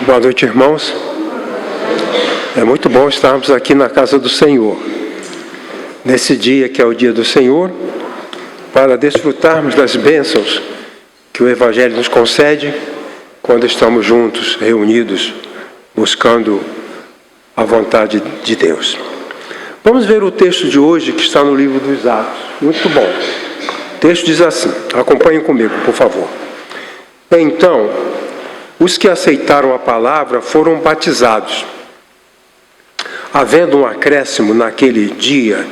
Boa noite, irmãos. É muito bom estarmos aqui na casa do Senhor, nesse dia que é o dia do Senhor, para desfrutarmos das bênçãos que o Evangelho nos concede quando estamos juntos, reunidos, buscando a vontade de Deus. Vamos ver o texto de hoje que está no livro dos Atos. Muito bom. O texto diz assim, acompanhem comigo, por favor. Então, os que aceitaram a palavra foram batizados. Havendo um acréscimo naquele dia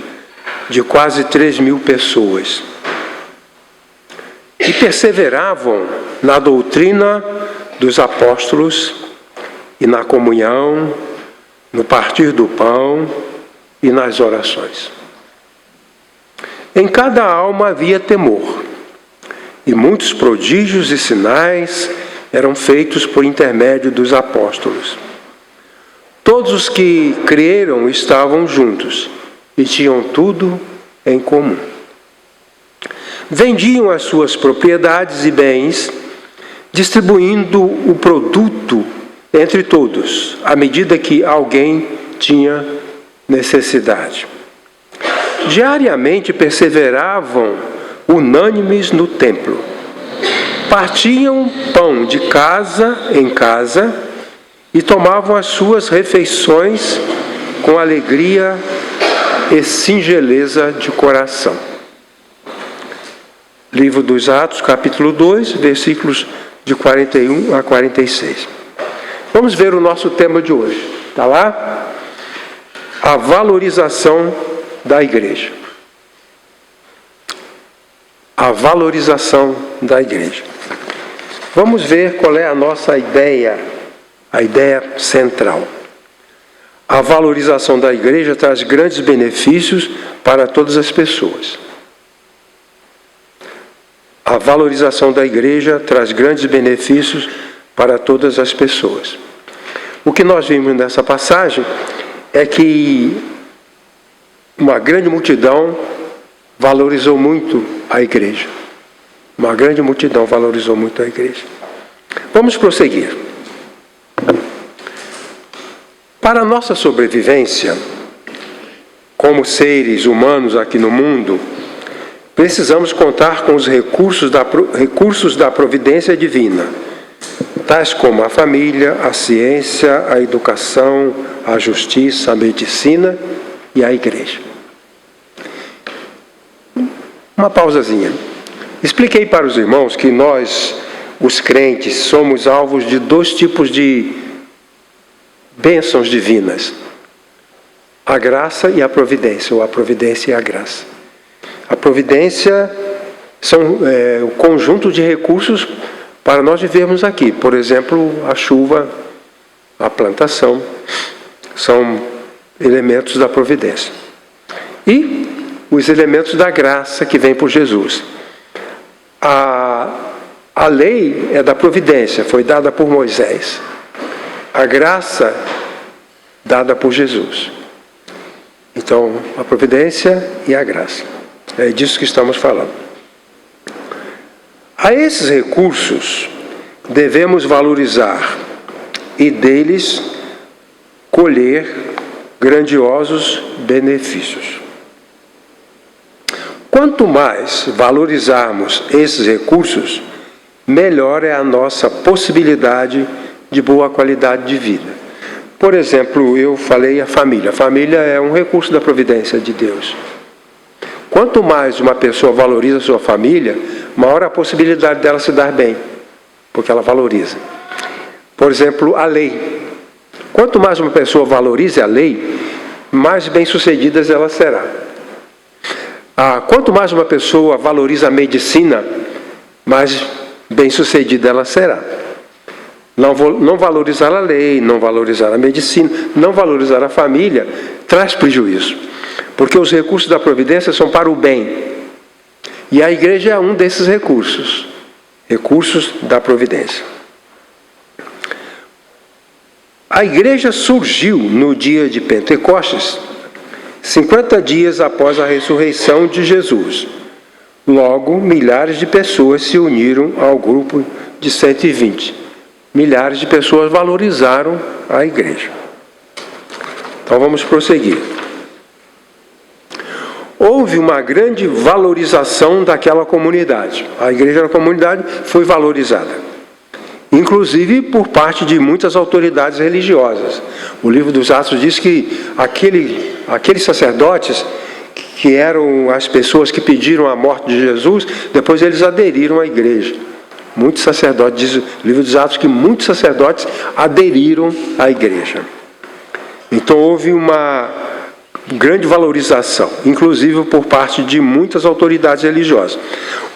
de quase 3.000 pessoas. E perseveravam na doutrina dos apóstolos e na comunhão, no partir do pão e nas orações. Em cada alma havia temor, e muitos prodígios e sinais eram feitos por intermédio dos apóstolos. Todos os que creram estavam juntos e tinham tudo em comum. Vendiam as suas propriedades e bens, distribuindo o produto entre todos, à medida que alguém tinha necessidade. Diariamente perseveravam unânimes no templo. Partiam pão de casa em casa e tomavam as suas refeições com alegria e singeleza de coração. Livro dos Atos, capítulo 2, versículos de 41 a 46. Vamos ver o nosso tema de hoje. Está lá? A valorização da igreja. A valorização da igreja. Vamos ver qual é a nossa ideia, a ideia central. A valorização da igreja traz grandes benefícios para todas as pessoas. A valorização da igreja traz grandes benefícios para todas as pessoas. O que nós vimos nessa passagem é que uma grande multidão valorizou muito a igreja. Uma grande multidão valorizou muito a igreja. Vamos prosseguir. Para a nossa sobrevivência, como seres humanos aqui no mundo, precisamos contar com os recursos da providência divina, tais como a família, a ciência, a educação, a justiça, a medicina e a igreja. Uma pausazinha. Expliquei para os irmãos que nós, os crentes, somos alvos de 2 tipos de bênçãos divinas. A graça e a providência, ou a providência e a graça. A providência são o conjunto de recursos para nós vivermos aqui. Por exemplo, a chuva, a plantação, são elementos da providência. E os elementos da graça que vem por Jesus. A lei é da providência, foi dada por Moisés. A graça, dada por Jesus. Então, a providência e a graça. É disso que estamos falando. A esses recursos, devemos valorizar e deles colher grandiosos benefícios. Quanto mais valorizarmos esses recursos, melhor é a nossa possibilidade de boa qualidade de vida. Por exemplo, eu falei a família. A família é um recurso da providência de Deus. Quanto mais uma pessoa valoriza a sua família, maior a possibilidade dela se dar bem, porque ela valoriza. Por exemplo, a lei. Quanto mais uma pessoa valoriza a lei, mais bem-sucedidas ela será. Quanto mais uma pessoa valoriza a medicina, mais bem-sucedida ela será. Não valorizar a lei, não valorizar a medicina, não valorizar a família, traz prejuízo. Porque os recursos da providência são para o bem. E a igreja é um desses recursos. Recursos da providência. A igreja surgiu no dia de Pentecostes, 50 dias após a ressurreição de Jesus. Logo, milhares de pessoas se uniram ao grupo de 120. milhares de pessoas valorizaram a igreja. Então vamos prosseguir. Houve uma grande valorização daquela comunidade. A igreja da comunidade foi valorizada, inclusive por parte de muitas autoridades religiosas. O livro dos Atos diz que aqueles sacerdotes, que eram as pessoas que pediram a morte de Jesus, depois eles aderiram à igreja. Muitos sacerdotes, diz o livro dos Atos, que muitos sacerdotes aderiram à igreja. Então houve uma grande valorização, inclusive por parte de muitas autoridades religiosas.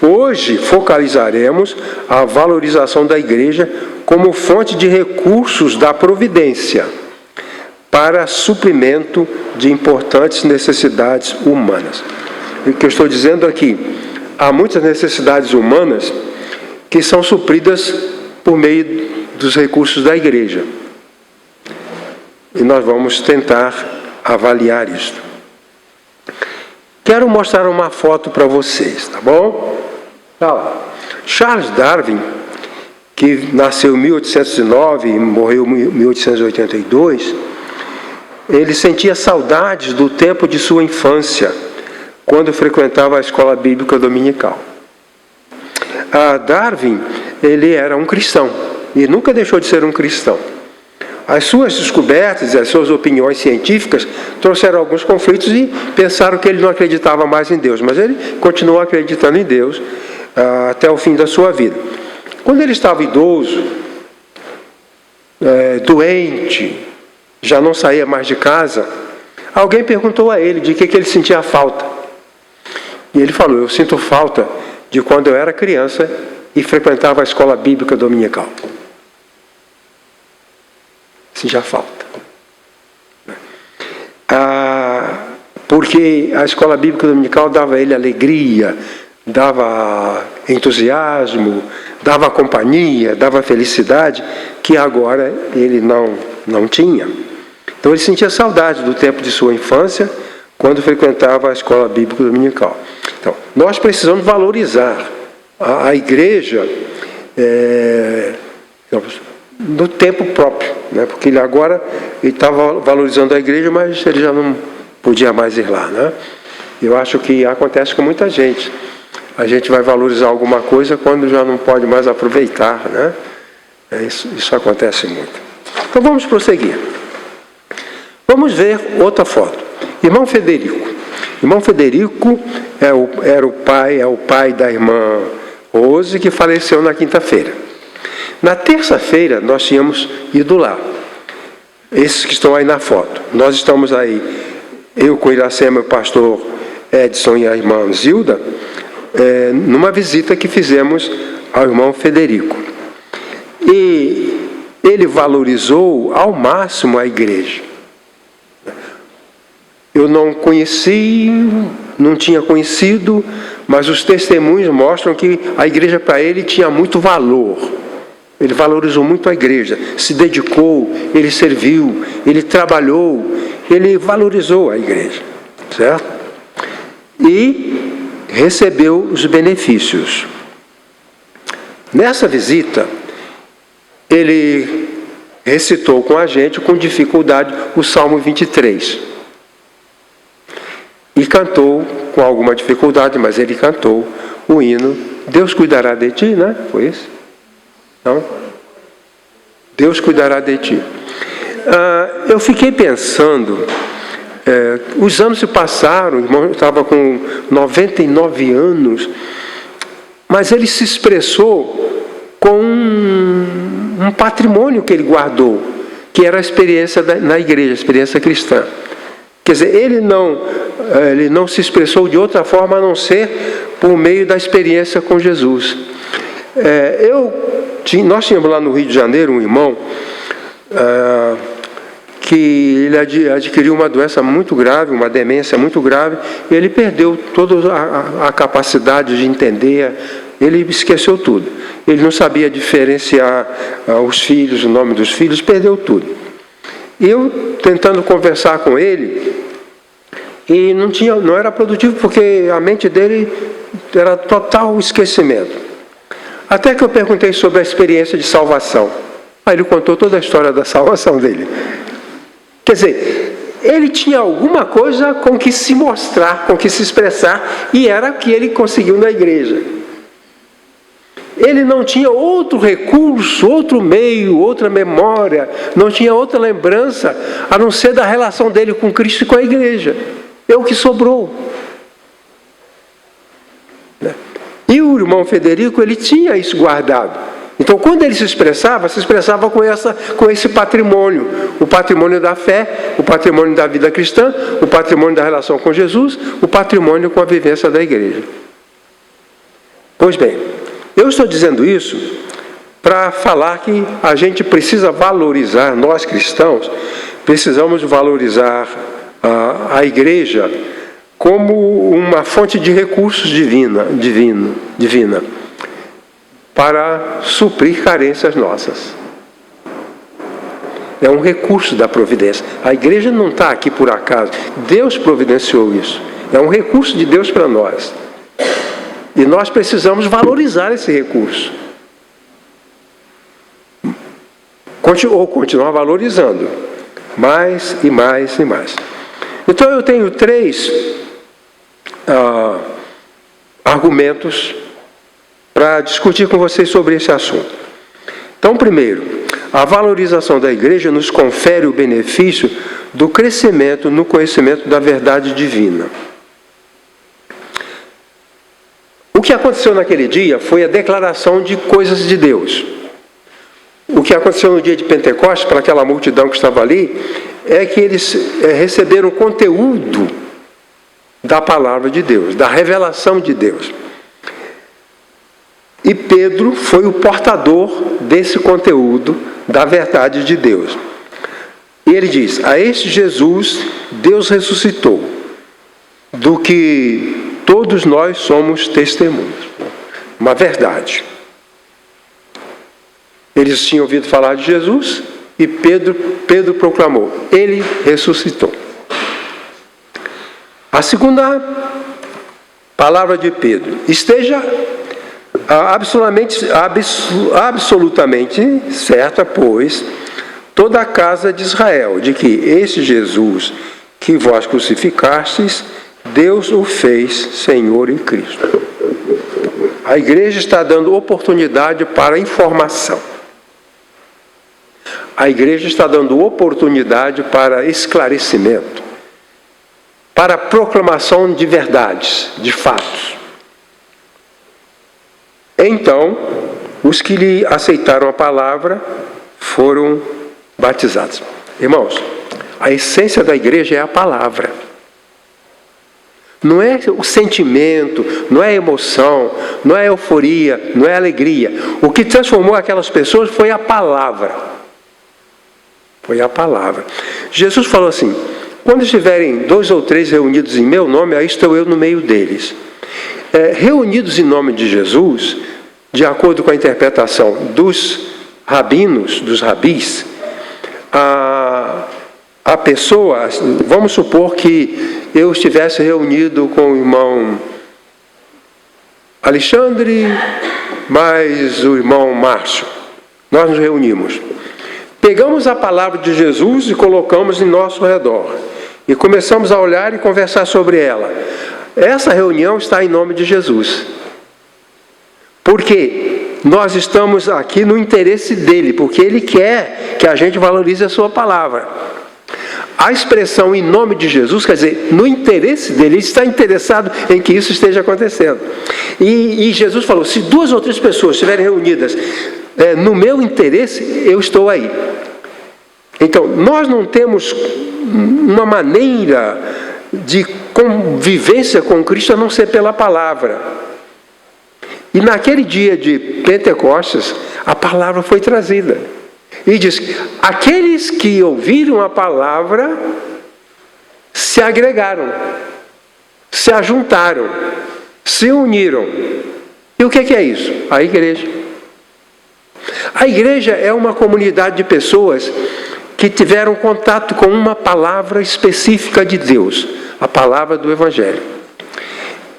Hoje focalizaremos a valorização da igreja como fonte de recursos da providência para suprimento de importantes necessidades humanas. O que eu estou dizendo aqui, há muitas necessidades humanas que são supridas por meio dos recursos da igreja. E nós vamos tentar avaliar isso. Quero mostrar uma foto para vocês, tá bom? Tá lá. Charles Darwin, que nasceu em 1809 e morreu em 1882, ele sentia saudades do tempo de sua infância, quando frequentava a escola bíblica dominical. Darwin, ele era um cristão, e nunca deixou de ser um cristão. As suas descobertas e as suas opiniões científicas trouxeram alguns conflitos e pensaram que ele não acreditava mais em Deus, mas ele continuou acreditando em Deus até o fim da sua vida. Quando ele estava idoso, doente, já não saía mais de casa, alguém perguntou a ele de que ele sentia falta. E ele falou: eu sinto falta de quando eu era criança e frequentava a escola bíblica dominical. Sentia falta. Porque a escola bíblica dominical dava a ele alegria, dava entusiasmo, dava companhia, dava felicidade, que agora ele não tinha. Então ele sentia saudade do tempo de sua infância, quando frequentava a escola bíblica dominical. Então, nós precisamos valorizar a igreja no tempo próprio, né? Porque ele agora estava valorizando a igreja, mas ele já não podia mais ir lá, né? Eu acho que acontece com muita gente. A gente vai valorizar alguma coisa quando já não pode mais aproveitar, né? Isso acontece muito. Então vamos prosseguir. Vamos ver outra foto. Irmão Federico. Irmão Federico é o pai da irmã Rose, que faleceu na quinta-feira. Na terça-feira nós tínhamos ido lá. Esses que estão aí na foto. Nós estamos aí, eu com o Iracema, o pastor Edson e a irmã Zilda, numa visita que fizemos ao irmão Federico. E ele valorizou ao máximo a igreja. Eu não conheci, não tinha conhecido, mas os testemunhos mostram que a igreja para ele tinha muito valor. Ele valorizou muito a igreja, se dedicou, ele serviu, ele trabalhou, ele valorizou a igreja, certo? E recebeu os benefícios. Nessa visita, ele recitou com a gente, com dificuldade, o Salmo 23. E cantou, com alguma dificuldade, mas ele cantou o hino Deus cuidará de ti, né? Foi isso? Não? Deus cuidará de ti. Eu fiquei pensando, os anos se passaram, o irmão estava com 99 anos, mas ele se expressou com um patrimônio que ele guardou, que era a experiência na igreja, a experiência cristã. Quer dizer, ele não se expressou de outra forma a não ser por meio da experiência com Jesus. Nós tínhamos lá no Rio de Janeiro um irmão que ele adquiriu uma doença muito grave, uma demência muito grave, e ele perdeu toda a capacidade de entender, ele esqueceu tudo. Ele não sabia diferenciar os filhos, o nome dos filhos, perdeu tudo. E eu, tentando conversar com ele, e não era produtivo, porque a mente dele era total esquecimento. Até que eu perguntei sobre a experiência de salvação. Aí ele contou toda a história da salvação dele. Quer dizer, ele tinha alguma coisa com que se mostrar, com que se expressar, e era o que ele conseguiu na igreja. Ele não tinha outro recurso, outro meio, outra memória, não tinha outra lembrança, a não ser da relação dele com Cristo e com a igreja. É o que sobrou. E o irmão Federico, ele tinha isso guardado. Então, quando ele se expressava com esse patrimônio. O patrimônio da fé, o patrimônio da vida cristã, o patrimônio da relação com Jesus, o patrimônio com a vivência da igreja. Pois bem, eu estou dizendo isso para falar que a gente precisa valorizar, nós cristãos, precisamos valorizar a igreja como uma fonte de recursos divina, para suprir carências nossas. É um recurso da providência. A igreja não está aqui por acaso. Deus providenciou isso. É um recurso de Deus para nós. E nós precisamos valorizar esse recurso. Ou continuar valorizando. Mais e mais e mais. Então eu tenho 3 argumentos para discutir com vocês sobre esse assunto. Então, primeiro, a valorização da igreja nos confere o benefício do crescimento no conhecimento da verdade divina. O que aconteceu naquele dia foi a declaração de coisas de Deus. O que aconteceu no dia de Pentecostes, para aquela multidão que estava ali, é que eles receberam conteúdo da palavra de Deus, da revelação de Deus. E Pedro foi o portador desse conteúdo da verdade de Deus. E ele diz: a este Jesus Deus ressuscitou, do que todos nós somos testemunhas. Uma verdade. Eles tinham ouvido falar de Jesus e Pedro proclamou: ele ressuscitou. A segunda palavra de Pedro: esteja absolutamente certa, pois, toda a casa de Israel, de que esse Jesus que vós crucificastes, Deus o fez Senhor e Cristo. A igreja está dando oportunidade para informação. A igreja está dando oportunidade para esclarecimento, para proclamação de verdades, de fatos. Então, os que lhe aceitaram a palavra foram batizados. Irmãos, a essência da igreja é a palavra. Não é o sentimento, não é a emoção, não é a euforia, não é a alegria. O que transformou aquelas pessoas foi a palavra. Foi a palavra. Jesus falou assim: quando estiverem 2 ou 3 reunidos em meu nome, aí estou eu no meio deles. Reunidos em nome de Jesus, de acordo com a interpretação dos rabinos, dos rabis, a pessoa, vamos supor que eu estivesse reunido com o irmão Alexandre, mais o irmão Márcio. Nós nos reunimos. Pegamos a palavra de Jesus e colocamos em nosso redor. E começamos a olhar e conversar sobre ela. Essa reunião está em nome de Jesus. Porque nós estamos aqui no interesse dele, porque ele quer que a gente valorize a sua palavra. A expressão em nome de Jesus, quer dizer, no interesse dele, ele está interessado em que isso esteja acontecendo. E Jesus falou: se 2 ou 3 pessoas estiverem reunidas no meu interesse, eu estou aí. Então, nós não temos uma maneira de convivência com Cristo a não ser pela palavra. E naquele dia de Pentecostes, a palavra foi trazida. E diz: aqueles que ouviram a palavra se agregaram, se ajuntaram, se uniram. E o que é isso? A igreja. A igreja é uma comunidade de pessoas que tiveram contato com uma palavra específica de Deus, a palavra do Evangelho.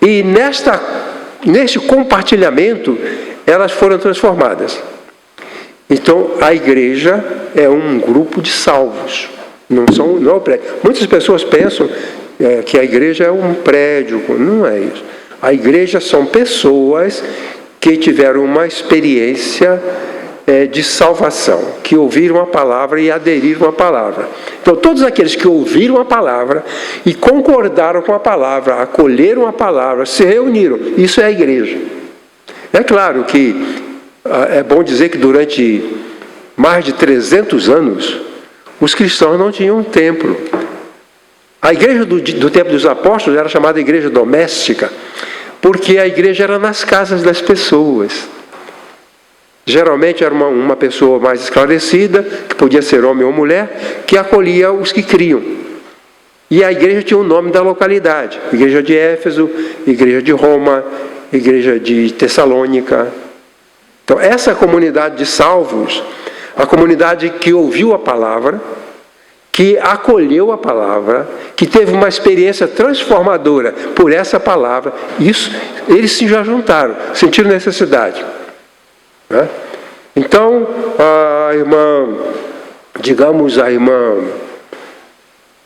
E neste compartilhamento, elas foram transformadas. Então, a igreja é um grupo de salvos. Não é um prédio. Muitas pessoas pensam que a igreja é um prédio. Não é isso. A igreja são pessoas que tiveram uma experiência de salvação, que ouviram a palavra e aderiram à palavra. Então, todos aqueles que ouviram a palavra e concordaram com a palavra, acolheram a palavra, se reuniram, isso é a igreja. É claro que é bom dizer que durante mais de 300 anos, os cristãos não tinham um templo. A igreja do tempo dos apóstolos era chamada igreja doméstica, porque a igreja era nas casas das pessoas. Geralmente era uma pessoa mais esclarecida, que podia ser homem ou mulher, que acolhia os que criam. E a igreja tinha o nome da localidade. Igreja de Éfeso, igreja de Roma, igreja de Tessalônica. Então, essa comunidade de salvos, a comunidade que ouviu a palavra, que acolheu a palavra, que teve uma experiência transformadora por essa palavra, isso, eles se já juntaram, sentiram necessidade. Né? Então, a irmã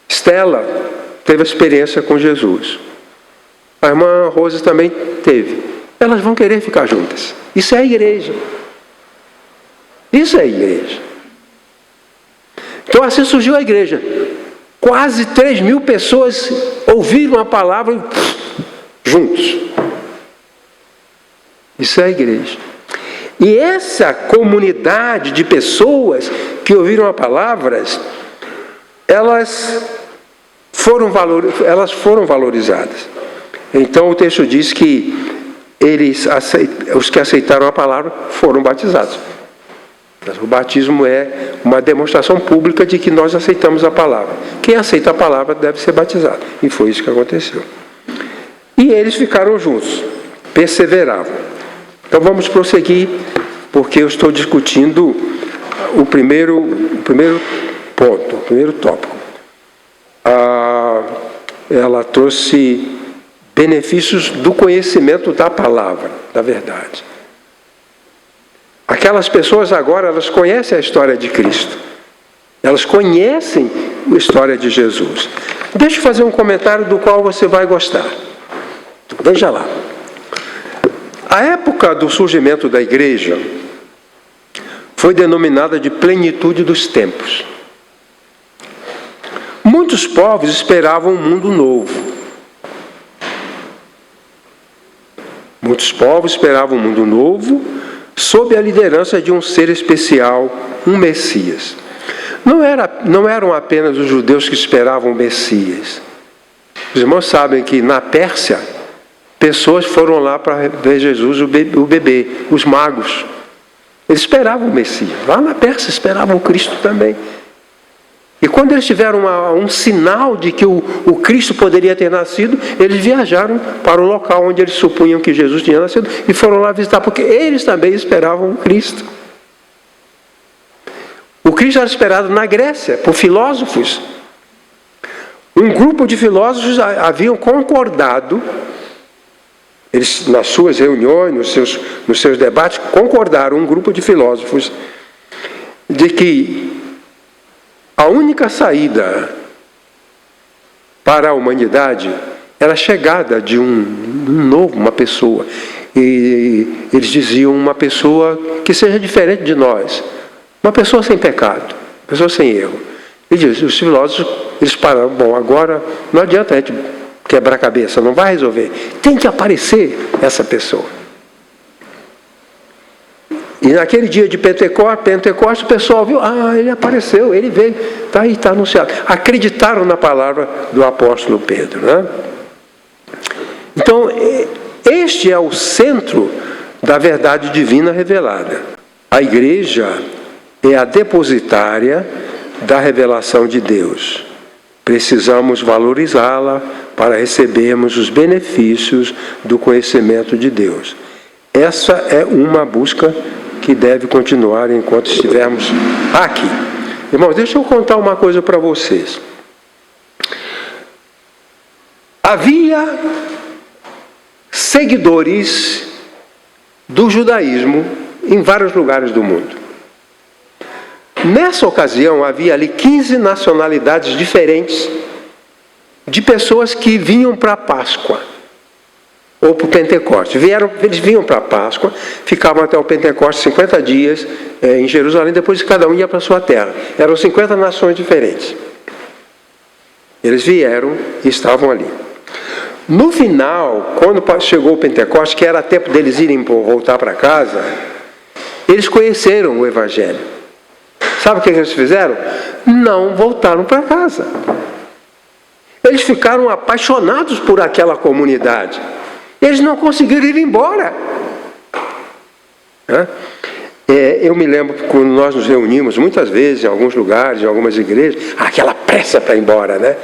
Estela teve a experiência com Jesus. A irmã Rosa também teve. Elas vão querer ficar juntas. Isso é a igreja. Isso é a igreja. Então assim surgiu a igreja. Quase 3.000 pessoas ouviram a palavra juntos. Isso é a igreja. E essa comunidade de pessoas que ouviram a palavra, elas foram valorizadas. Então o texto diz que os que aceitaram a palavra foram batizados. O batismo é uma demonstração pública de que nós aceitamos a palavra. Quem aceita a palavra deve ser batizado. E foi isso que aconteceu. E eles ficaram juntos, perseveravam. Então vamos prosseguir, porque eu estou discutindo o primeiro ponto, o primeiro tópico. Ela trouxe benefícios do conhecimento da palavra, da verdade. Aquelas pessoas agora, elas conhecem a história de Cristo. Elas conhecem a história de Jesus. Deixa eu fazer um comentário do qual você vai gostar. Veja lá. A época do surgimento da igreja foi denominada de plenitude dos tempos. Muitos povos esperavam um mundo novo. Muitos povos esperavam um mundo novo, sob a liderança de um ser especial, um Messias. Não eram apenas os judeus que esperavam o Messias. Os irmãos sabem que na Pérsia, pessoas foram lá para ver Jesus, o bebê, os magos. Eles esperavam o Messias. Lá na Pérsia esperavam o Cristo também. E quando eles tiveram um sinal de que o Cristo poderia ter nascido, eles viajaram para o local onde eles supunham que Jesus tinha nascido e foram lá visitar, porque eles também esperavam o Cristo. O Cristo era esperado na Grécia, por filósofos. Um grupo de filósofos haviam concordado, eles nas suas reuniões, nos seus debates, concordaram, um grupo de filósofos, de que a única saída para a humanidade era a chegada de uma pessoa. E eles diziam uma pessoa que seja diferente de nós. Uma pessoa sem pecado, uma pessoa sem erro. E os filósofos, eles pararam, bom, agora não adianta a gente quebrar a cabeça, não vai resolver. Tem que aparecer essa pessoa. E naquele dia de Pentecostes, o pessoal viu, ele apareceu, ele veio, está aí, está anunciado. Acreditaram na palavra do apóstolo Pedro. Né? Então, este é o centro da verdade divina revelada. A igreja é a depositária da revelação de Deus. Precisamos valorizá-la para recebermos os benefícios do conhecimento de Deus. Essa é uma busca que deve continuar enquanto estivermos aqui. Irmãos, deixa eu contar uma coisa para vocês. Havia seguidores do judaísmo em vários lugares do mundo. Nessa ocasião, havia ali 15 nacionalidades diferentes de pessoas que vinham para a Páscoa, ou para o Pentecostes. Eles vinham para a Páscoa, ficavam até o Pentecostes 50 dias em Jerusalém, depois cada um ia para a sua terra. Eram 50 nações diferentes. Eles vieram e estavam ali. No final, quando chegou o Pentecostes, que era tempo deles irem voltar para casa, eles conheceram o Evangelho. Sabe o que eles fizeram? Não voltaram para casa. Eles ficaram apaixonados por aquela comunidade. Eles não conseguiram ir embora. Eu me lembro que quando nós nos reunimos, muitas vezes, em alguns lugares, em algumas igrejas, aquela pressa para ir embora, né?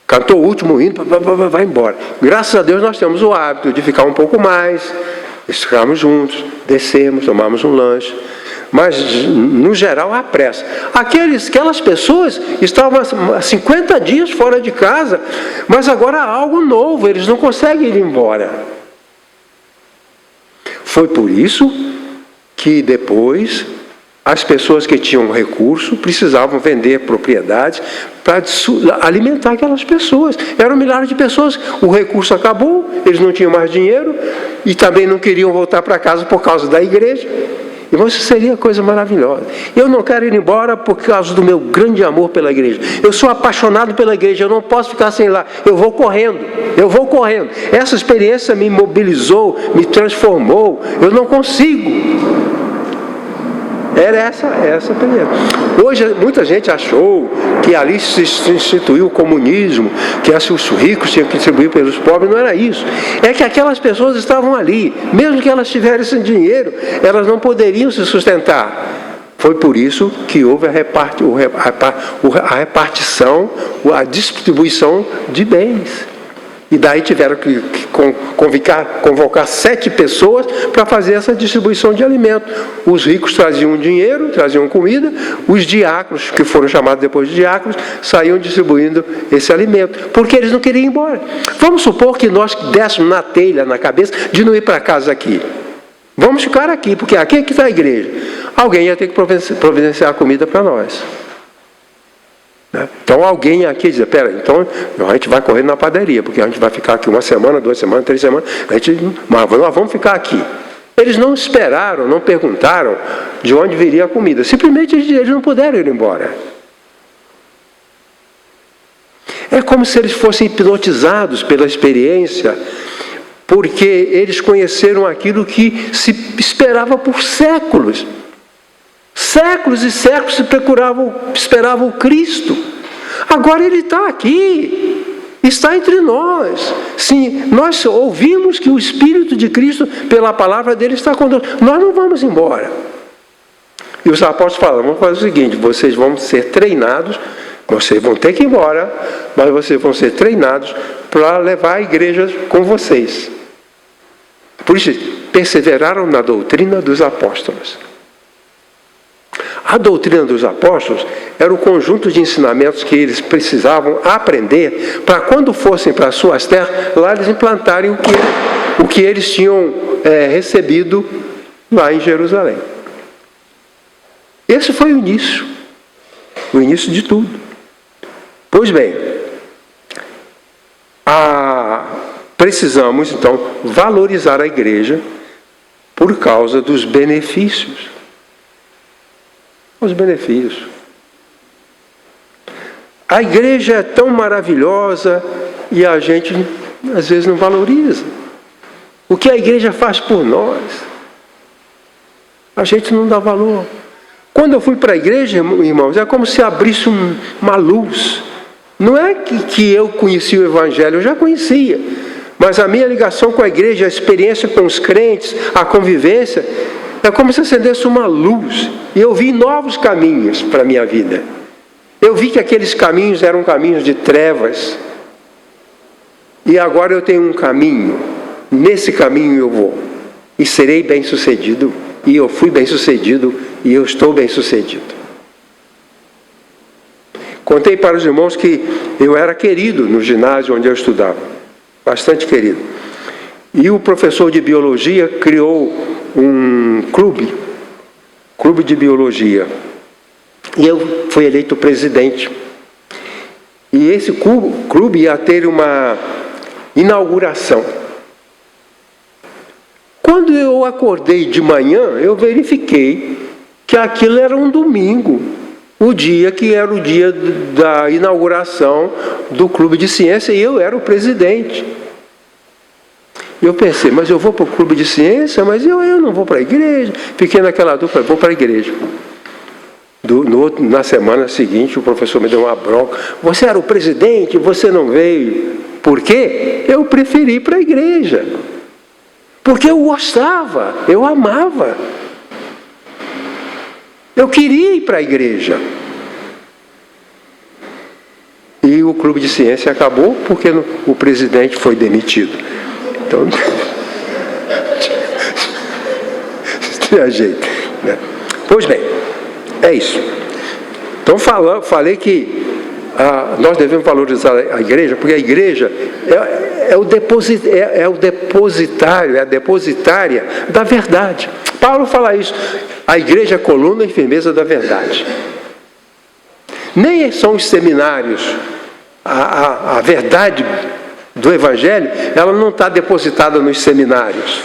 Cantou o último hino, vai embora. Graças a Deus nós temos o hábito de ficar um pouco mais, ficarmos juntos, descemos, tomamos um lanche. Mas, no geral, há pressa. Aquelas pessoas estavam há 50 dias fora de casa, mas agora há algo novo, eles não conseguem ir embora. Foi por isso que depois as pessoas que tinham recurso precisavam vender propriedades para alimentar aquelas pessoas. Eram milhares de pessoas, o recurso acabou, eles não tinham mais dinheiro e também não queriam voltar para casa por causa da igreja. Então isso seria coisa maravilhosa. Eu não quero ir embora por causa do meu grande amor pela igreja. Eu sou apaixonado pela igreja, eu não posso ficar sem lá. Eu vou correndo. Essa experiência me mobilizou, me transformou. Eu não consigo. Era essa a primeira. Hoje, muita gente achou que ali se instituiu o comunismo, que os ricos tinham que distribuir pelos pobres. Não era isso. É que aquelas pessoas estavam ali. Mesmo que elas tivessem dinheiro, elas não poderiam se sustentar. Foi por isso que houve a repartição, a distribuição de bens. E daí tiveram que convocar 7 pessoas para fazer essa distribuição de alimento. Os ricos traziam dinheiro, traziam comida, os diáconos, que foram chamados depois de diáconos, saíam distribuindo esse alimento, porque eles não queriam ir embora. Vamos supor que nós dessemos na telha, na cabeça, de não ir para casa aqui. Vamos ficar aqui, porque aqui é que está a igreja. Alguém ia ter que providenciar a comida para nós. Então alguém aqui diz, então a gente vai correr na padaria, porque a gente vai ficar aqui 1 semana, 2 semanas, 3 semanas, mas nós vamos ficar aqui. Eles não esperaram, não perguntaram de onde viria a comida, simplesmente eles não puderam ir embora. É como se eles fossem hipnotizados pela experiência, porque eles conheceram aquilo que se esperava por séculos. Séculos e séculos se esperavam o Cristo. Agora Ele está aqui, está entre nós. Sim, nós ouvimos que o Espírito de Cristo, pela palavra dele, está conosco. Nós não vamos embora. E os apóstolos falam, vamos fazer o seguinte, vocês vão ser treinados, vocês vão ter que ir embora, mas vocês vão ser treinados para levar a igreja com vocês. Por isso, perseveraram na doutrina dos apóstolos. A doutrina dos apóstolos era o conjunto de ensinamentos que eles precisavam aprender para quando fossem para as suas terras, lá eles implantarem o que eles tinham recebido lá em Jerusalém. Esse foi o início de tudo. Pois bem, precisamos então valorizar a igreja por causa dos benefícios. Os benefícios. A igreja é tão maravilhosa e a gente às vezes não valoriza. O que a igreja faz por nós, a gente não dá valor. Quando eu fui para a igreja, irmãos, é como se abrisse uma luz. Não é que eu conhecia o Evangelho, eu já conhecia. Mas a minha ligação com a igreja, a experiência com os crentes, a convivência, é como se acendesse uma luz. E eu vi novos caminhos para a minha vida. Eu vi que aqueles caminhos eram caminhos de trevas. E agora eu tenho um caminho. Nesse caminho eu vou. E serei bem-sucedido. E eu fui bem-sucedido. E eu estou bem-sucedido. Contei para os irmãos que eu era querido no ginásio onde eu estudava. Bastante querido. E o professor de biologia criou um clube de biologia. E eu fui eleito presidente. E esse clube ia ter uma inauguração. Quando eu acordei de manhã, eu verifiquei que aquilo era um domingo, o dia que era o dia da inauguração do Clube de Ciência, e eu era o presidente. Eu pensei, mas eu vou para o Clube de Ciência, mas eu não vou para a igreja. Fiquei naquela dúvida, vou para a igreja. Na semana seguinte, o professor me deu uma bronca. Você era o presidente, você não veio. Por quê? Eu preferi ir para a igreja. Porque eu gostava, eu amava. Eu queria ir para a igreja. E o Clube de Ciência acabou porque o presidente foi demitido. Então, tinha jeito, né? Pois bem, é isso. Então, falei que nós devemos valorizar a igreja, porque a igreja é a depositária da verdade. Paulo fala isso. A igreja é a coluna e firmeza da verdade. Nem são os seminários. A verdade do Evangelho, ela não está depositada nos seminários.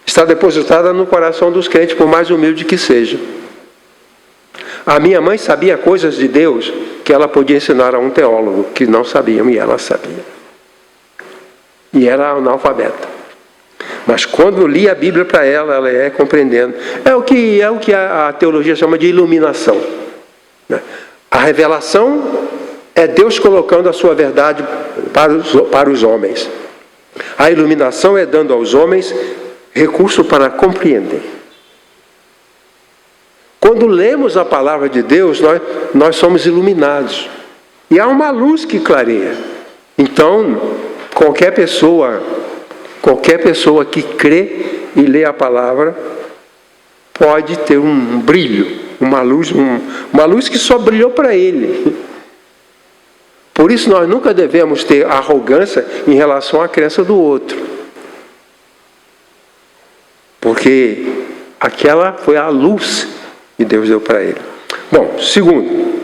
Está depositada no coração dos crentes, por mais humilde que seja. A minha mãe sabia coisas de Deus que ela podia ensinar a um teólogo, que não sabiam, e ela sabia. E era analfabeta. Mas quando li a Bíblia para ela, ela ia compreendendo. É o que a teologia chama de iluminação. A revelação é Deus colocando a sua verdade para os homens. A iluminação é dando aos homens recurso para compreender. Quando lemos a palavra de Deus, nós somos iluminados. E há uma luz que clareia. Então, qualquer pessoa que crê e lê a palavra pode ter um brilho, uma luz que só brilhou para ele. Por isso nós nunca devemos ter arrogância em relação à crença do outro. Porque aquela foi a luz que Deus deu para ele. Bom, segundo,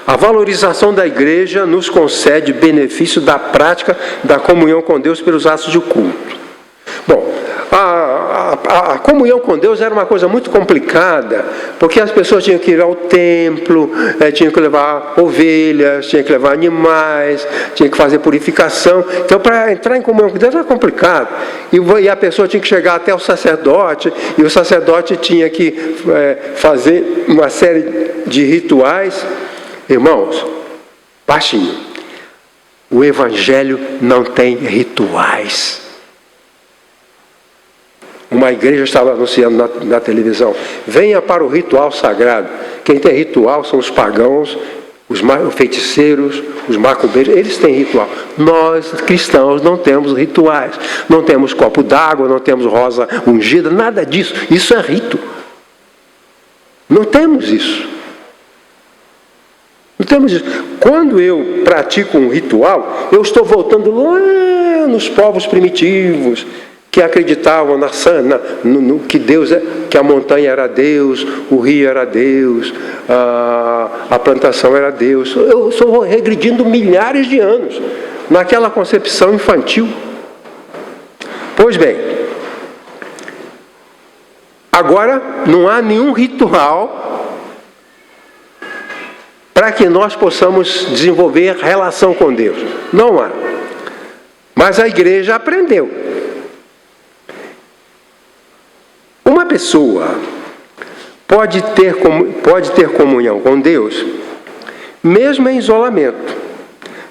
a valorização da igreja nos concede benefício da prática da comunhão com Deus pelos atos de culto. Bom, a comunhão com Deus era uma coisa muito complicada, porque as pessoas tinham que ir ao templo, tinham que levar ovelhas, tinham que levar animais, tinham que fazer purificação. Então, para entrar em comunhão com Deus era complicado. E a pessoa tinha que chegar até o sacerdote, e o sacerdote tinha que fazer uma série de rituais. Irmãos, baixinho, o Evangelho não tem rituais. Uma igreja estava anunciando na televisão: venha para o ritual sagrado. Quem tem ritual são os pagãos, os feiticeiros, os macumbeiros, eles têm ritual. Nós, cristãos, não temos rituais. Não temos copo d'água, não temos rosa ungida, nada disso. Isso é rito. Não temos isso. Não temos isso. Quando eu pratico um ritual, eu estou voltando lá nos povos primitivos, que acreditavam no que Deus que a montanha era Deus, o rio era Deus, a plantação era Deus. Eu estou regredindo milhares de anos naquela concepção infantil. Pois bem, agora não há nenhum ritual para que nós possamos desenvolver relação com Deus. Não há. Mas a igreja aprendeu. Uma pessoa pode ter comunhão com Deus, mesmo em isolamento.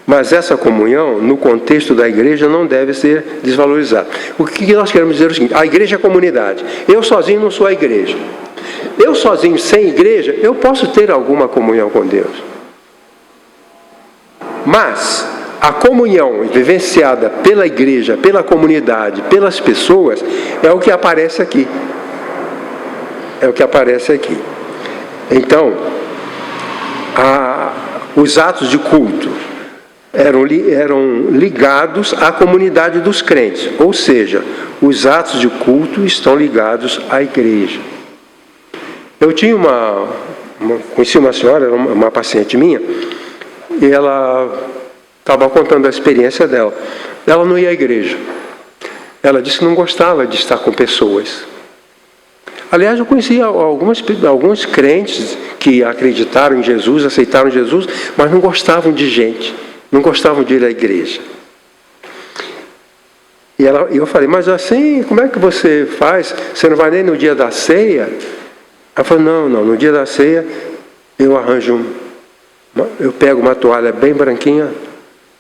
Mas essa comunhão, no contexto da igreja, não deve ser desvalorizada. O que nós queremos dizer é o seguinte: a igreja é a comunidade. Eu sozinho não sou a igreja. Eu sozinho, sem igreja, eu posso ter alguma comunhão com Deus. Mas a comunhão vivenciada pela igreja, pela comunidade, pelas pessoas, é o que aparece aqui. É o que aparece aqui. Então, os atos de culto eram ligados à comunidade dos crentes. Ou seja, os atos de culto estão ligados à igreja. Eu tinha conheci uma senhora, era uma paciente minha, e ela estava contando a experiência dela. Ela não ia à igreja. Ela disse que não gostava de estar com pessoas. Aliás, eu conheci alguns crentes que acreditaram em Jesus, aceitaram Jesus, mas não gostavam de gente, não gostavam de ir à igreja. E eu falei, mas assim, como é que você faz? Você não vai nem no dia da ceia? Ela falou, não, no dia da ceia eu arranjo, eu pego uma toalha bem branquinha,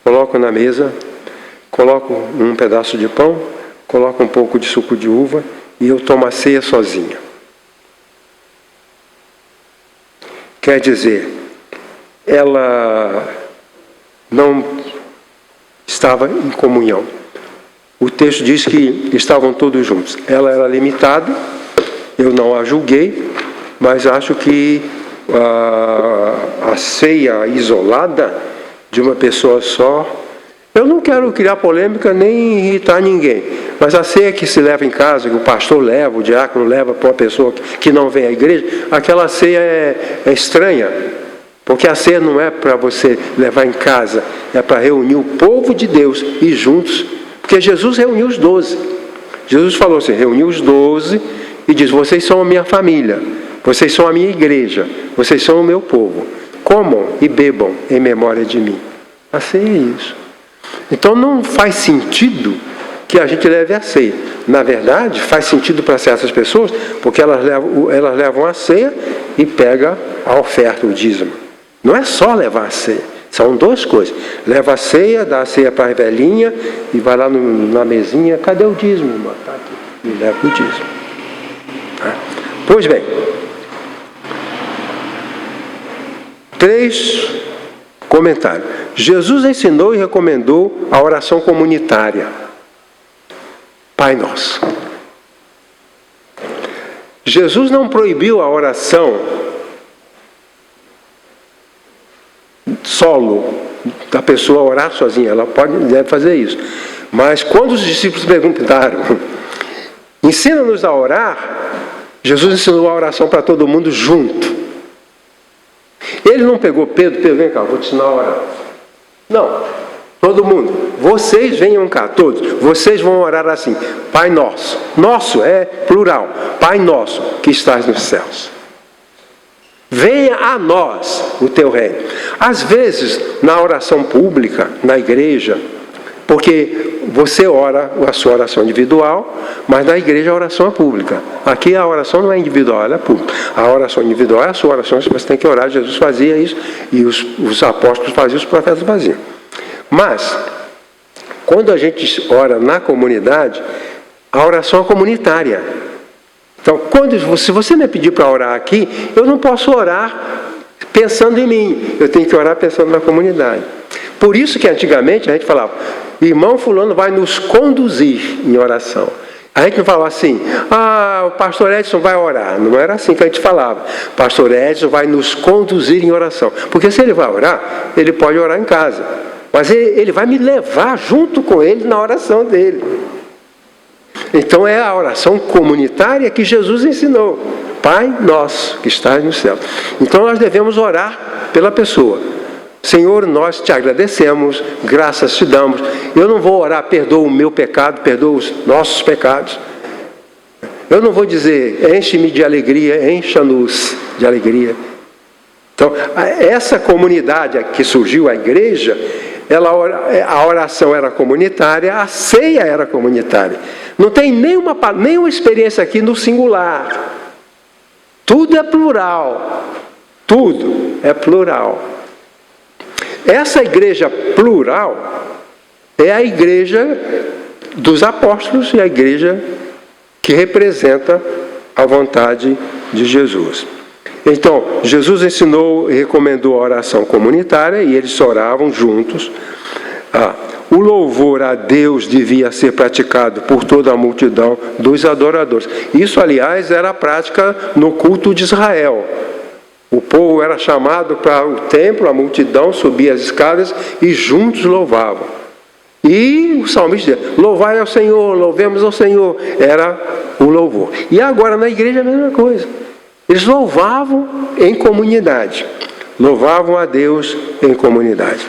coloco na mesa, coloco um pedaço de pão, coloco um pouco de suco de uva e eu tomo a ceia sozinha. Quer dizer, ela não estava em comunhão. O texto diz que estavam todos juntos. Ela era limitada, eu não a julguei, mas acho que a ceia isolada de uma pessoa só, eu não quero criar polêmica nem irritar ninguém, mas a ceia que se leva em casa, que o pastor leva, o diácono leva para uma pessoa que não vem à igreja, aquela ceia é estranha, porque a ceia não é para você levar em casa, é para reunir o povo de Deus e juntos, porque Jesus reuniu os 12. Jesus falou assim, reuniu os 12 e diz, vocês são a minha família, vocês são a minha igreja, vocês são o meu povo. Comam e bebam em memória de mim. A ceia é isso. Então não faz sentido que a gente leve a ceia. Na verdade, faz sentido para certas pessoas, porque elas levam a ceia e pegam a oferta, o dízimo. Não é só levar a ceia. São duas coisas. Leva a ceia, dá a ceia para a velhinha e vai lá na mesinha. Cadê o dízimo, irmã? Está aqui. E leva o dízimo. Pois bem. 3 comentários. Jesus ensinou e recomendou a oração comunitária. Pai Nosso. Jesus não proibiu a oração solo, da pessoa orar sozinha. Ela deve fazer isso. Mas quando os discípulos perguntaram, ensina-nos a orar, Jesus ensinou a oração para todo mundo junto. Ele não pegou Pedro, vem cá, vou te ensinar a orar. Não, todo mundo, vocês venham cá, todos, vocês vão orar assim, Pai Nosso. Nosso é plural, Pai Nosso que estás nos céus. Venha a nós o teu reino. Às vezes, na oração pública, na igreja, porque você ora a sua oração individual, mas na igreja a oração é pública. Aqui a oração não é individual, ela é pública. A oração individual é a sua oração, você tem que orar. Jesus fazia isso e os apóstolos faziam, os profetas faziam. Mas, quando a gente ora na comunidade, a oração é comunitária. Então, se você me pedir para orar aqui, eu não posso orar pensando em mim. Eu tenho que orar pensando na comunidade. Por isso que antigamente a gente falava, irmão fulano vai nos conduzir em oração. A gente não falava assim, o pastor Edson vai orar. Não era assim que a gente falava. Pastor Edson vai nos conduzir em oração. Porque se ele vai orar, ele pode orar em casa. Mas ele vai me levar junto com ele na oração dele. Então é a oração comunitária que Jesus ensinou. Pai Nosso que estás no céu. Então nós devemos orar pela pessoa. Senhor, nós te agradecemos, graças te damos. Eu não vou orar, perdoa o meu pecado, perdoa os nossos pecados. Eu não vou dizer, enche-me de alegria, encha-nos de alegria. Então, essa comunidade que surgiu, a igreja, a oração era comunitária, a ceia era comunitária. Não tem nenhuma experiência aqui no singular. Tudo é plural. Tudo é plural. Essa igreja plural é a igreja dos apóstolos e a igreja que representa a vontade de Jesus. Então, Jesus ensinou e recomendou a oração comunitária e eles oravam juntos. O louvor a Deus devia ser praticado por toda a multidão dos adoradores. Isso, aliás, era a prática no culto de Israel. O povo era chamado para o templo, a multidão subia as escadas e juntos louvavam. E o salmista dizia, louvai ao Senhor, louvemos ao Senhor. Era o louvor. E agora na igreja a mesma coisa. Eles louvavam em comunidade. Louvavam a Deus em comunidade.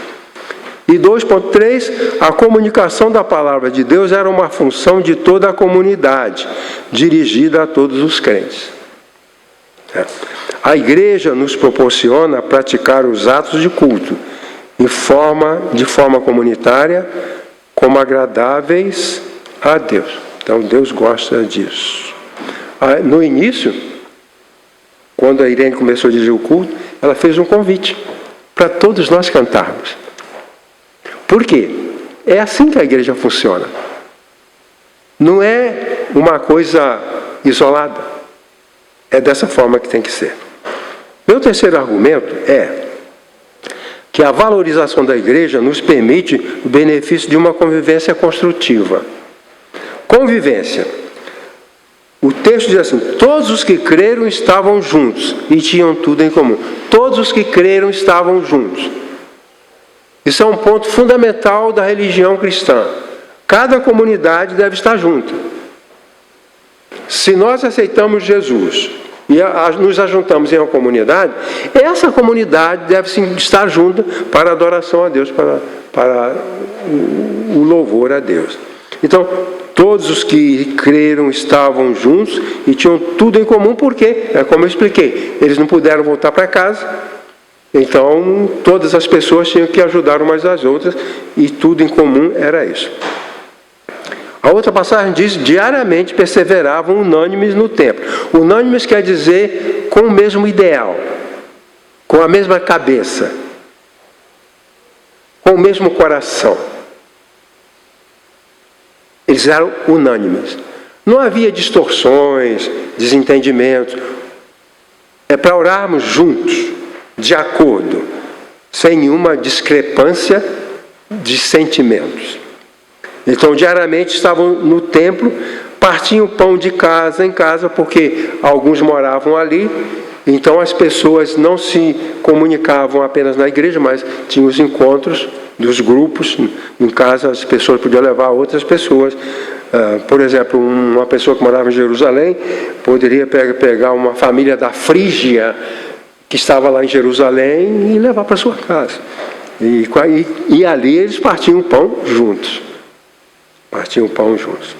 E 2.3, a comunicação da palavra de Deus era uma função de toda a comunidade, dirigida a todos os crentes. A igreja nos proporciona praticar os atos de culto de forma comunitária, como agradáveis a Deus. Então Deus gosta disso. No início, quando a Irene começou a dirigir o culto, ela fez um convite para todos nós cantarmos. Por quê? É assim que a igreja funciona. Não é uma coisa isolada. É dessa forma que tem que ser. Meu terceiro argumento é que a valorização da igreja nos permite o benefício de uma convivência construtiva. Convivência. O texto diz assim: todos os que creram estavam juntos e tinham tudo em comum. Todos os que creram estavam juntos. Isso é um ponto fundamental da religião cristã. Cada comunidade deve estar junta. Se nós aceitamos Jesus e nos ajuntamos em uma comunidade, essa comunidade deve sim estar junta para a adoração a Deus, para o louvor a Deus. Então, todos os que creram estavam juntos e tinham tudo em comum, porque, como eu expliquei, eles não puderam voltar para casa. Então, todas as pessoas tinham que ajudar umas às outras, e tudo em comum era isso. A outra passagem diz: diariamente perseveravam unânimes no templo. Unânimes quer dizer com o mesmo ideal, com a mesma cabeça, com o mesmo coração. Eles eram unânimes. Não havia distorções, desentendimentos. É para orarmos juntos, de acordo, sem nenhuma discrepância de sentimentos. Então, diariamente estavam no templo, partiam pão de casa em casa, porque alguns moravam ali. Então, as pessoas não se comunicavam apenas na igreja, mas tinham os encontros dos grupos. Em casa, as pessoas podiam levar outras pessoas. Por exemplo, uma pessoa que morava em Jerusalém poderia pegar uma família da Frígia, que estava lá em Jerusalém, e levar para sua casa. E ali eles partiam o pão juntos. Partiam o pão juntos.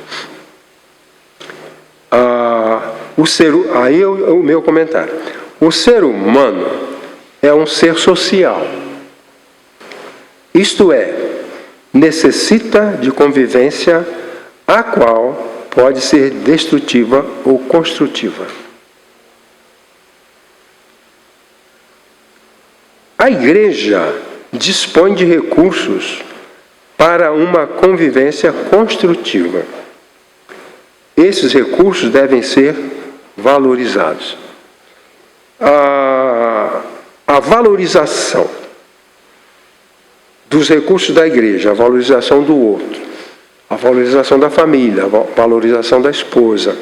Aí o meu comentário. O ser humano é um ser social. Isto é, necessita de convivência, a qual pode ser destrutiva ou construtiva. A igreja dispõe de recursos para uma convivência construtiva. Esses recursos devem ser valorizados. A valorização dos recursos da igreja, a valorização do outro, a valorização da família, a valorização da esposa,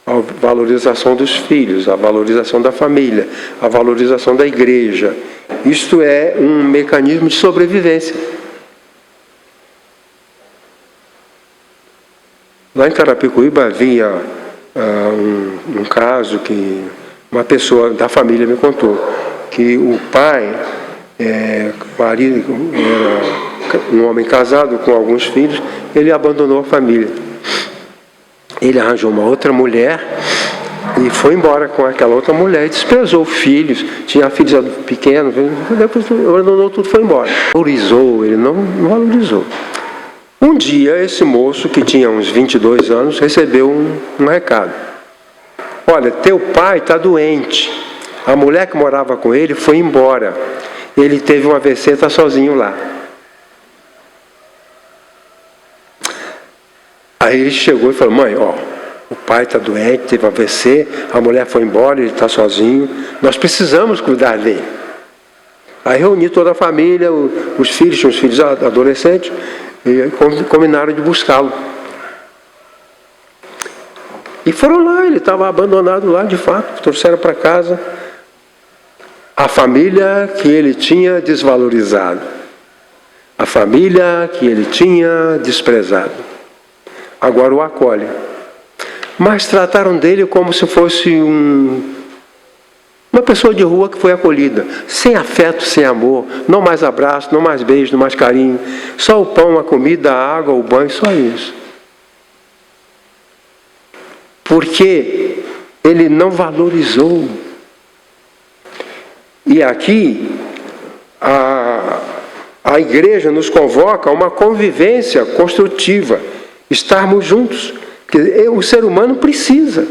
a valorização dos filhos, a valorização da família, a valorização da igreja. Isto é um mecanismo de sobrevivência. Lá em Carapicuíba havia um caso que uma pessoa da família me contou, que o pai, marido, era um homem casado com alguns filhos, ele abandonou a família. Ele arranjou uma outra mulher e foi embora com aquela outra mulher e desprezou filhos, tinha filhos pequenos, depois abandonou tudo e foi embora. Valorizou, ele não valorizou. Um dia, esse moço, que tinha uns 22 anos, recebeu um recado. Olha, teu pai está doente. A mulher que morava com ele foi embora. Ele teve um AVC, está sozinho lá. Aí ele chegou e falou: mãe, o pai está doente, teve AVC, a mulher foi embora, ele está sozinho. Nós precisamos cuidar dele. Aí reuni toda a família, os filhos, tinham os filhos adolescentes, e combinaram de buscá-lo. E foram lá, ele estava abandonado lá, de fato, trouxeram para casa a família que ele tinha desvalorizado, a família que ele tinha desprezado. Agora o acolhe. Mas trataram dele como se fosse Uma pessoa de rua que foi acolhida, sem afeto, sem amor, não mais abraço, não mais beijo, não mais carinho, só o pão, a comida, a água, o banho, só isso. Porque ele não valorizou. E aqui, a igreja nos convoca a uma convivência construtiva, estarmos juntos. Porque o ser humano precisa.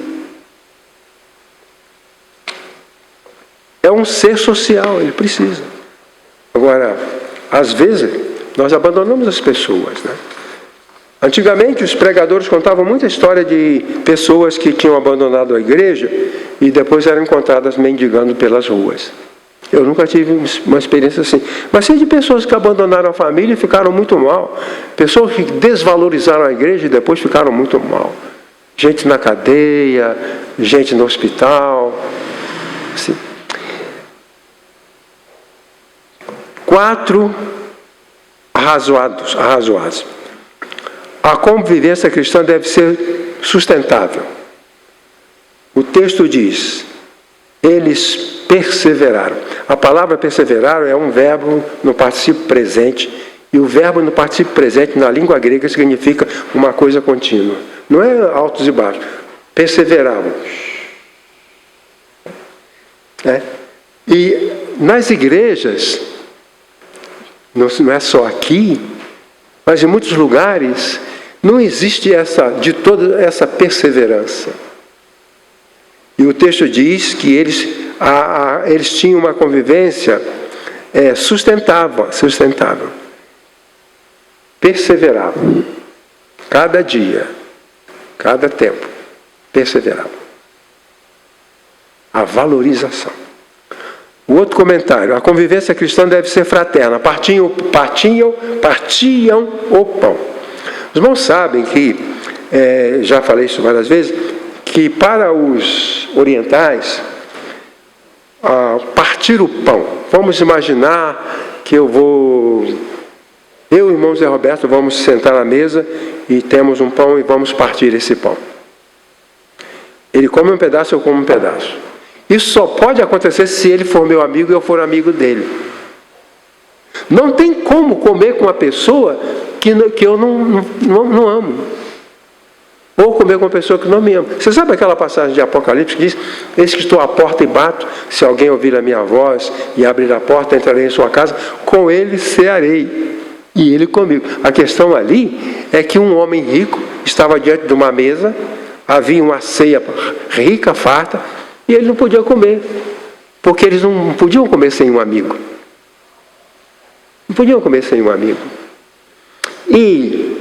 É um ser social, ele precisa. Agora, às vezes, nós abandonamos as pessoas, né? Antigamente, os pregadores contavam muita história de pessoas que tinham abandonado a igreja e depois eram encontradas mendigando pelas ruas. Eu nunca tive uma experiência assim. Mas sei de pessoas que abandonaram a família e ficaram muito mal. Pessoas que desvalorizaram a igreja e depois ficaram muito mal. Gente na cadeia, gente no hospital. Assim. 4 arrazoados. A convivência cristã deve ser sustentável. O texto diz, eles perseveraram. A palavra perseveraram é um verbo no particípio presente, e o verbo no particípio presente na língua grega significa uma coisa contínua. Não é altos e baixos. Perseveravam. E nas igrejas, não é só aqui, mas em muitos lugares, não existe toda essa perseverança. E o texto diz que eles tinham uma convivência sustentável. Perseveravam. Cada dia, cada tempo, perseveravam. A valorização. O outro comentário, a convivência cristã deve ser fraterna. Partiam o pão. Os irmãos sabem que, já falei isso várias vezes, que para os orientais, partir o pão, vamos imaginar que eu e o irmão Zé Roberto vamos sentar na mesa e temos um pão e vamos partir esse pão. Ele come um pedaço, eu como um pedaço. Isso só pode acontecer se ele for meu amigo e eu for amigo dele. Não tem como comer com uma pessoa que eu não amo. Ou comer com uma pessoa que não me ama. Você sabe aquela passagem de Apocalipse que diz, eis que estou à porta e bato, se alguém ouvir a minha voz e abrir a porta, entrarei em sua casa, com ele cearei, e ele comigo. A questão ali é que um homem rico estava diante de uma mesa, havia uma ceia rica, farta, e ele não podia comer, porque eles não podiam comer sem um amigo. Não podiam comer sem um amigo. E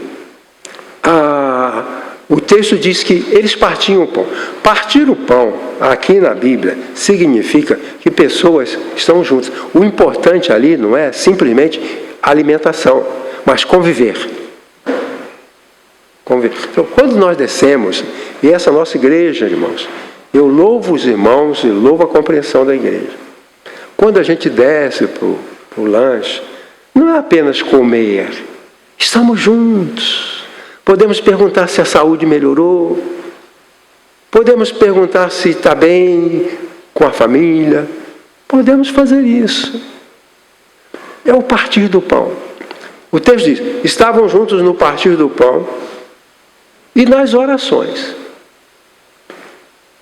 o texto diz que eles partiam o pão. Partir o pão, aqui na Bíblia, significa que pessoas estão juntas. O importante ali não é simplesmente alimentação, mas conviver. Então, quando nós descemos, e essa nossa igreja, irmãos, eu louvo os irmãos e louvo a compreensão da igreja. Quando a gente desce para o lanche, não é apenas comer, estamos juntos. Podemos perguntar se a saúde melhorou, podemos perguntar se está bem com a família, podemos fazer isso. É o partir do pão. O texto diz, estavam juntos no partir do pão e nas orações.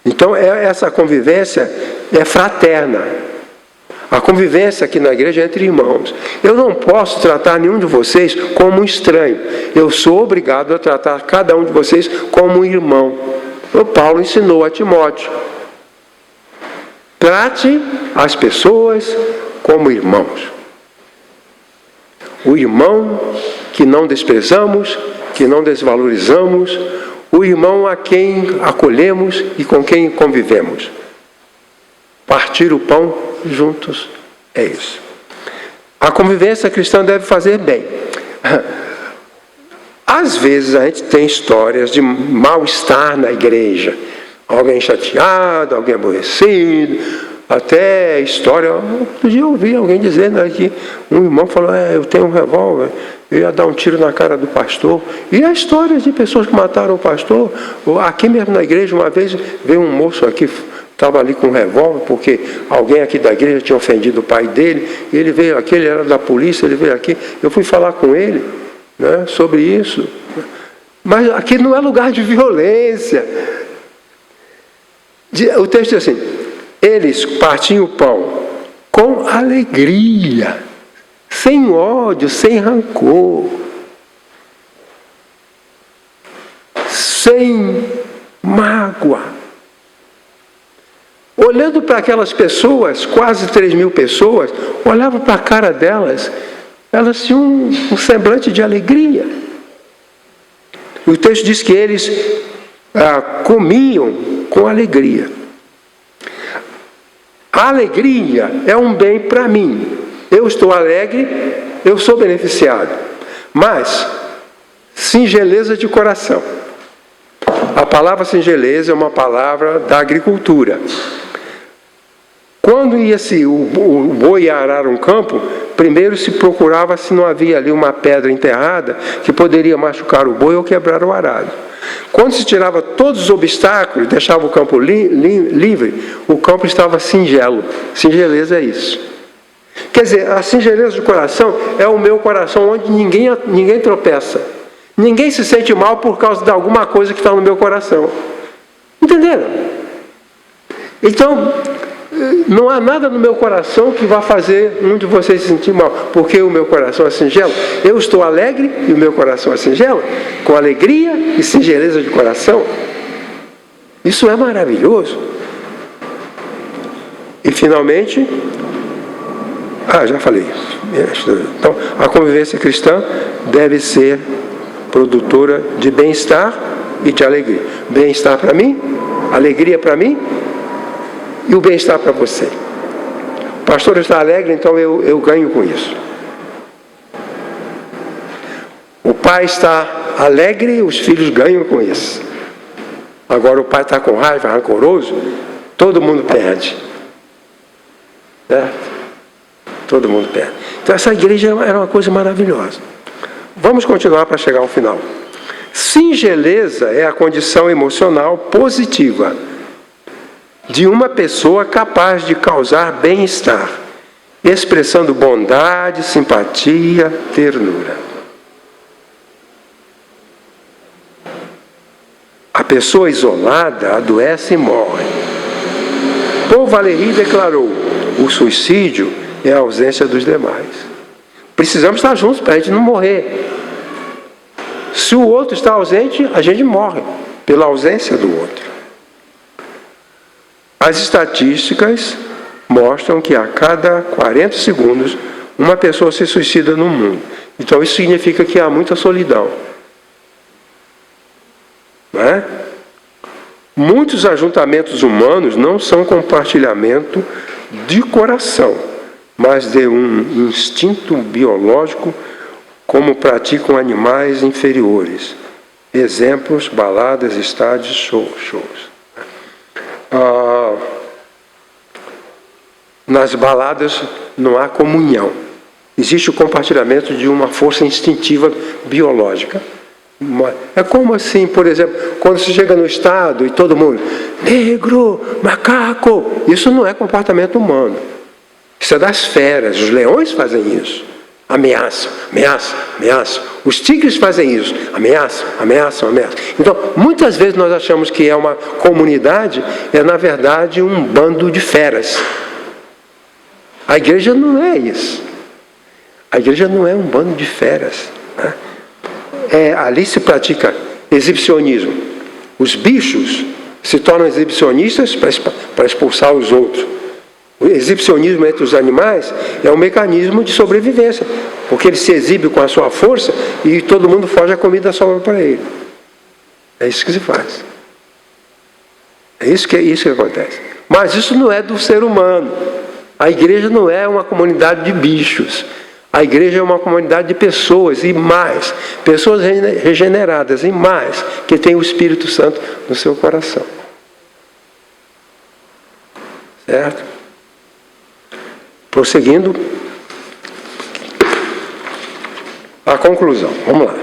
Então, essa convivência é fraterna. A convivência aqui na igreja é entre irmãos. Eu não posso tratar nenhum de vocês como um estranho. Eu sou obrigado a tratar cada um de vocês como um irmão. O Paulo ensinou a Timóteo. Trate as pessoas como irmãos. O irmão que não desprezamos, que não desvalorizamos, o irmão a quem acolhemos e com quem convivemos. Partir o pão juntos é isso. A convivência cristã deve fazer bem. Às vezes a gente tem histórias de mal-estar na igreja. Alguém chateado, alguém aborrecido, até história. Outro dia eu ouvi alguém dizendo que um irmão falou, eu tenho um revólver, eu ia dar um tiro na cara do pastor. E há histórias de pessoas que mataram o pastor. Aqui mesmo na igreja, uma vez veio um moço aqui estava ali com um revólver, porque alguém aqui da igreja tinha ofendido o pai dele, ele veio aqui, ele era da polícia, ele veio aqui, eu fui falar com ele, né, sobre isso. Mas aqui não é lugar de violência. O texto diz assim: eles partiam o pão com alegria, sem ódio, sem rancor, sem mágoa. Olhando para aquelas pessoas, quase 3.000 pessoas, olhava para a cara delas, elas tinham um semblante de alegria. O texto diz que eles comiam com alegria. A alegria é um bem para mim. Eu estou alegre, eu sou beneficiado. Mas, singeleza de coração. A palavra singeleza é uma palavra da agricultura. Quando ia-se o boi arar um campo, primeiro se procurava se não havia ali uma pedra enterrada que poderia machucar o boi ou quebrar o arado. Quando se tirava todos os obstáculos, deixava o campo livre, o campo estava singelo. Singeleza é isso. Quer dizer, a singeleza de coração é o meu coração onde ninguém tropeça. Ninguém se sente mal por causa de alguma coisa que está no meu coração. Entenderam? Então, não há nada no meu coração que vá fazer um de vocês se sentir mal, porque o meu coração é singelo. Eu estou alegre e o meu coração é singelo, com alegria e singeleza de coração. Isso é maravilhoso. E finalmente, já falei. Então, a convivência cristã deve ser produtora de bem-estar e de alegria. Bem-estar para mim, alegria para mim, e o bem-estar para você. O pastor está alegre, então eu ganho com isso. O pai está alegre, os filhos ganham com isso. Agora o pai está com raiva, rancoroso, todo mundo perde. Certo? Todo mundo perde. Então essa igreja era uma coisa maravilhosa. Vamos continuar para chegar ao final. Singeleza é a condição emocional positiva de uma pessoa capaz de causar bem-estar, expressando bondade, simpatia, ternura. A pessoa isolada adoece e morre. Paul Valéry declarou: o suicídio é a ausência dos demais. Precisamos estar juntos para a gente não morrer. Se o outro está ausente, a gente morre pela ausência do outro. As estatísticas mostram que a cada 40 segundos uma pessoa se suicida no mundo. Então isso significa que há muita solidão. Não é? Muitos ajuntamentos humanos não são compartilhamento de coração, mas de um instinto biológico, como praticam animais inferiores. Exemplos: baladas, estádios, shows. Nas baladas não há comunhão. Existe o compartilhamento de uma força instintiva biológica. É como assim, por exemplo, quando você chega no estado e todo mundo, negro, macaco, isso não é comportamento humano. Isso é das feras. Os leões fazem isso. Ameaçam. Os tigres fazem isso. Ameaçam. Então, muitas vezes nós achamos que é uma comunidade, é na verdade um bando de feras. A igreja não é isso. A igreja não é um bando de feras. Né? Ali se pratica exibicionismo. Os bichos se tornam exibicionistas para expulsar os outros. O exibicionismo entre os animais é um mecanismo de sobrevivência, porque ele se exibe com a sua força e todo mundo foge, a comida sobra para ele. É isso que se faz. É isso que acontece. Mas isso não é do ser humano. A igreja não é uma comunidade de bichos. A igreja é uma comunidade de pessoas, e mais, pessoas regeneradas, e mais, que tem o Espírito Santo no seu coração. Certo? Prosseguindo, a conclusão. Vamos lá.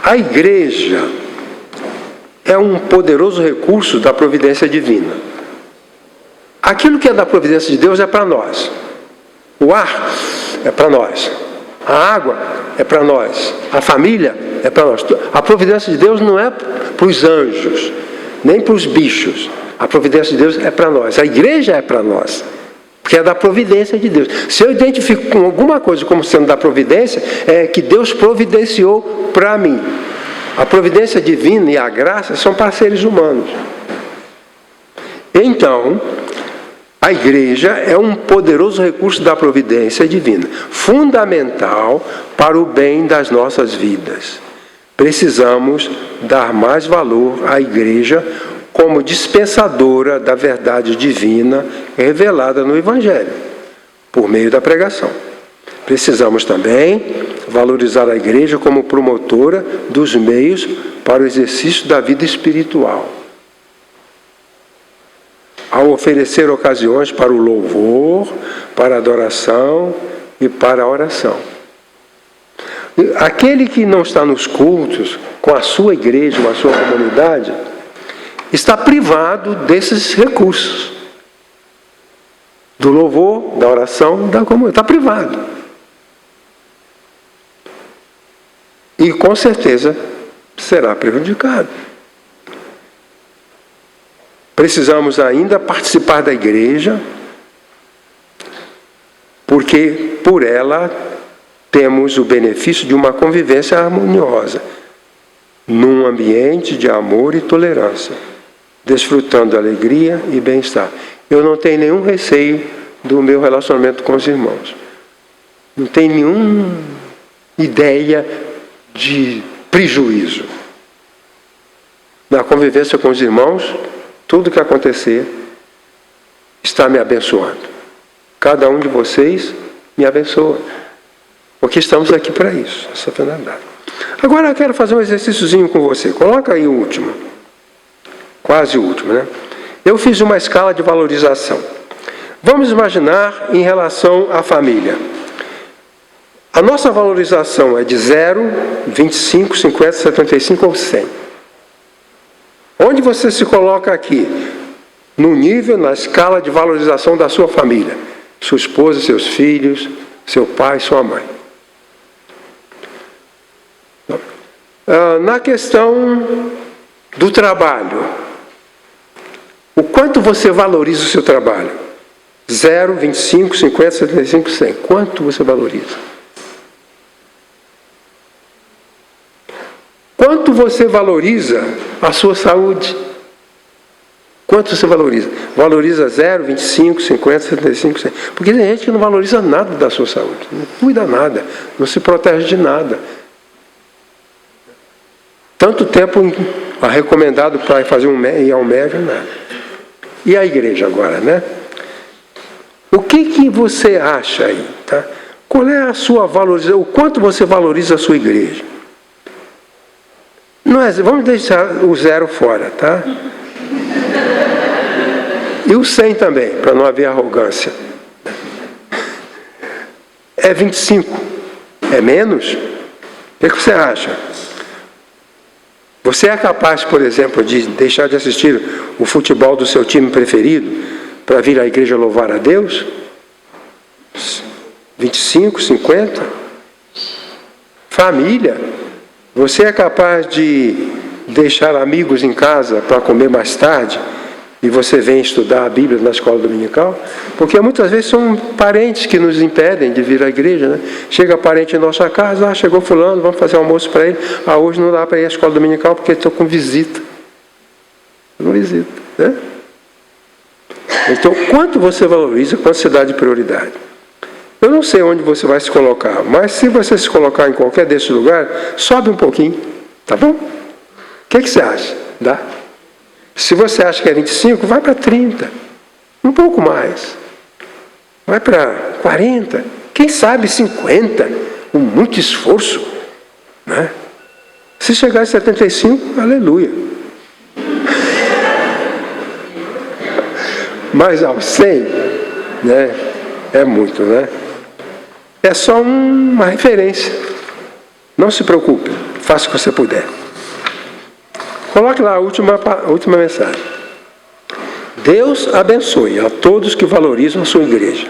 A igreja é um poderoso recurso da providência divina. Aquilo que é da providência de Deus é para nós. O ar é para nós. A água é para nós. A família é para nós. A providência de Deus não é para os anjos, nem para os bichos. A providência de Deus é para nós. A igreja é para nós, porque é da providência de Deus. Se eu identifico com alguma coisa como sendo da providência, é que Deus providenciou para mim. A providência divina e a graça são para seres humanos. Então, a igreja é um poderoso recurso da providência divina, fundamental para o bem das nossas vidas. Precisamos dar mais valor à igreja como dispensadora da verdade divina revelada no Evangelho, por meio da pregação. Precisamos também valorizar a igreja como promotora dos meios para o exercício da vida espiritual, ao oferecer ocasiões para o louvor, para a adoração e para a oração. Aquele que não está nos cultos, com a sua igreja, com a sua comunidade, está privado desses recursos. Do louvor, da oração, da comunhão. Está privado. E com certeza será prejudicado. Precisamos ainda participar da igreja, porque por ela temos o benefício de uma convivência harmoniosa, num ambiente de amor e tolerância, desfrutando alegria e bem-estar. Eu não tenho nenhum receio do meu relacionamento com os irmãos. Não tenho nenhuma ideia de prejuízo. Na convivência com os irmãos, tudo que acontecer está me abençoando. Cada um de vocês me abençoa. Porque estamos aqui para isso. Essa é a finalidade. Agora eu quero fazer um exercíciozinho com você. Coloca aí o último. Quase o último, né? Eu fiz uma escala de valorização. Vamos imaginar em relação à família. A nossa valorização é de 0, 25, 50, 75 ou 100. Onde você se coloca aqui? No nível, na escala de valorização da sua família. Sua esposa, seus filhos, seu pai, sua mãe. Na questão do trabalho, o quanto você valoriza o seu trabalho? 0, 25, 50, 75, 100. Quanto você valoriza? Quanto você valoriza a sua saúde? Quanto você valoriza? Valoriza 0, 25, 50, 75, 100. Porque tem gente que não valoriza nada da sua saúde. Não cuida nada. Não se protege de nada. Tanto tempo recomendado para ir ao médico, nada. E a igreja agora, né? O que você acha aí? Tá? Qual é a sua valorização? O quanto você valoriza a sua igreja? Não é, vamos deixar o 0 fora, tá? E o 100 também, para não haver arrogância. É 25. É menos? O que você acha? Você é capaz, por exemplo, de deixar de assistir o futebol do seu time preferido para vir à igreja louvar a Deus? 25, 50? Família. Você é capaz de deixar amigos em casa para comer mais tarde e você vem estudar a Bíblia na escola dominical? Porque muitas vezes são parentes que nos impedem de vir à igreja, né? Chega parente em nossa casa, chegou fulano, vamos fazer almoço para ele. Hoje não dá para ir à escola dominical porque estou com visita. Estou com visita, né? Então, quanto você valoriza, quanto você dá de prioridade? Eu não sei onde você vai se colocar, mas se você se colocar em qualquer desses lugares, sobe um pouquinho, tá bom? O que você acha? Dá? Se você acha que é 25, vai para 30. Um pouco mais. Vai para 40. Quem sabe 50. Com muito esforço. Né? Se chegar a 75, aleluia. Mas ao 100, né? É muito, né? É só uma referência. Não se preocupe. Faça o que você puder. Coloque lá a última mensagem. Deus abençoe a todos que valorizam a sua igreja.